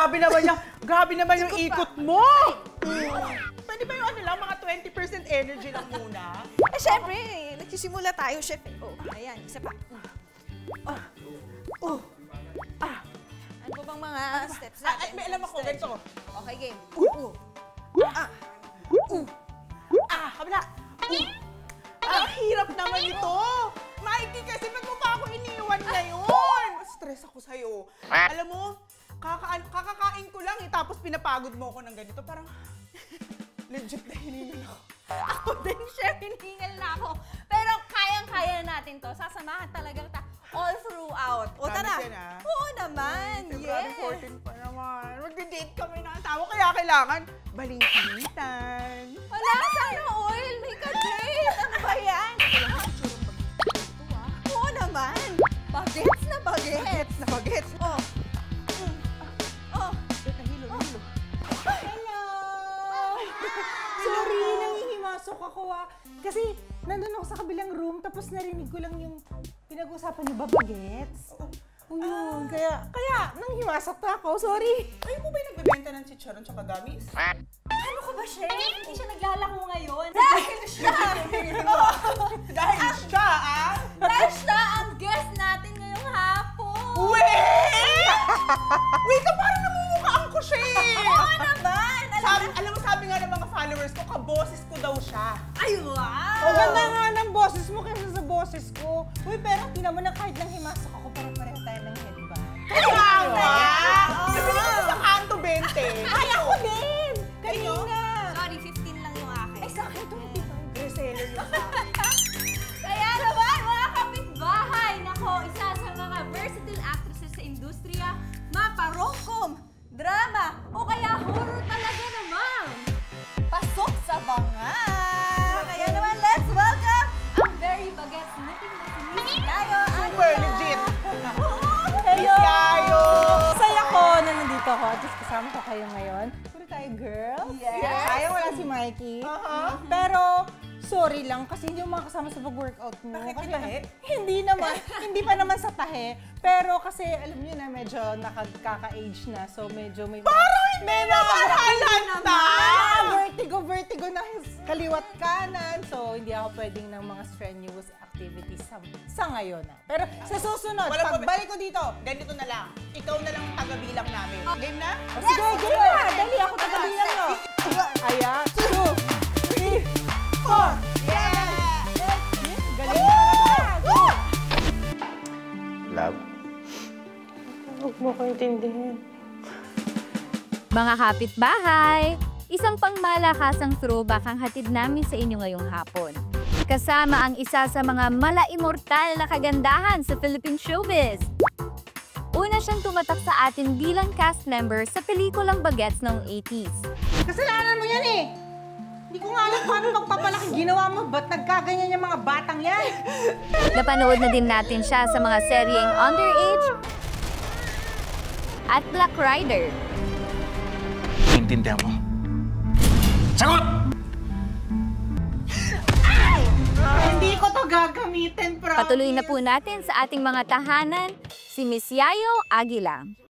Grabe naman yung ikot mo! Pwede ba yung ano lang, mga 20% energy lang muna? Eh, syempre, nagsisimula tayo, chef. Oh, ayan, isa pa. Ano po bang mga steps natin? May alam ako, ganito. Okay, game. Kabila! Ang hirap naman ito! Mikey, kasi ba't mo pa ako iniwan ngayon? Stress ako sa'yo. Alam mo, kakakain ko lang tapos pinapagod mo ako ng ganito. Parang, legit na hiningal ako. Ako din, chef, hiningal na ako. Pero kayang-kaya natin to. Sasamahan talagang all throughout. O, tara. Oo naman, yes. February 14 pa naman. Magdi-date kami na asawa, kaya kailangan balingkitan. Wala, sana oil. May ka-date. Ano ba yan? Oo naman. Bagets na bagets. Oh. Hilo. Hello! Sorry, nangihimasok ako Kasi nandun ako sa kabilang room, tapos narinig ko lang yung pinag-usapan niyo ba, bagets? Yun, kaya nanghimasok na ako, sorry. Kayo po ba yung nagbebenta ng chicharon tsaka gummies? Ano ka ba, chef? Hindi siya naglalako ngayon. Dahil siya, Dahil siya ang guest natin ngayong hapon. Wait, parang namumukhaan ko siya Oo naman! Alam mo, sabi nga ng mga followers ko, kaboses ko daw siya. Ay, wow! O ganda nga ng boses mo kaysa sa boses ko. Uy, pero tingnan mo na kahit lang himasok ako, pareho tayo ng headband. Kasi naman sa kanto 20. Ay, ako din! Kanina! Sorry, 15 lang yung akin. Ay, sa akin 25. Reseller lang sa Kaya naman, mga kapitbahay! Nako, isa sa mga versatile actresses sa industriya, mapa-romcom, drama, o kaya horror talaga naman. Pasok sa banga! Kaya naman, let's welcome ang very bagets-looking na si Miss Yayo. super legit. Hello! Yayo! Saya ko na nandito ako at least kasama ko kayo ngayon. Puro tayo girls. Yes. Sayang wala si Mikey. Pero, sorry lang kasi hindi mo makasama sa pag-workout mo. Bakit Kasi tahe? Hindi naman. Hindi pa naman sa tahe. Pero kasi, alam niyo na, medyo nakaka-age na. So, medyo may... May mga halata! Vertigo na kaliwat kanan. So, hindi ako pwedeng ng mga strenuous activities sa ngayon. Pero sa susunod, pagbalik ko dito, Ganito na lang. Ikaw na lang tagabilang namin. Game na? sige, game na! Dali ako tagabilang nyo. Ayan, 2, 3, 4. Galing na talaga. Go! Love? Huwag mo ko intindihin. Mga kapitbahay, isang pangmalakasang throwback ang hatid namin sa inyo ngayong hapon. Kasama ang isa sa mga mala-immortal na kagandahan sa Philippine showbiz. Una siyang tumatak sa atin bilang cast member sa pelikulang Bagets noong 80s. Kasalanan mo yan eh! Hindi ko nga alam paano magpapalaki ginawa mo. Ba't nagkaganyan yung mga batang yan? Napanood na din natin siya sa mga seryeng Underage at Black Rider. Intindihan mo. Sagot! Hindi ko to gagamitin, promise. Patuloy na po natin sa ating mga tahanan, si Miss Yayo Aguila.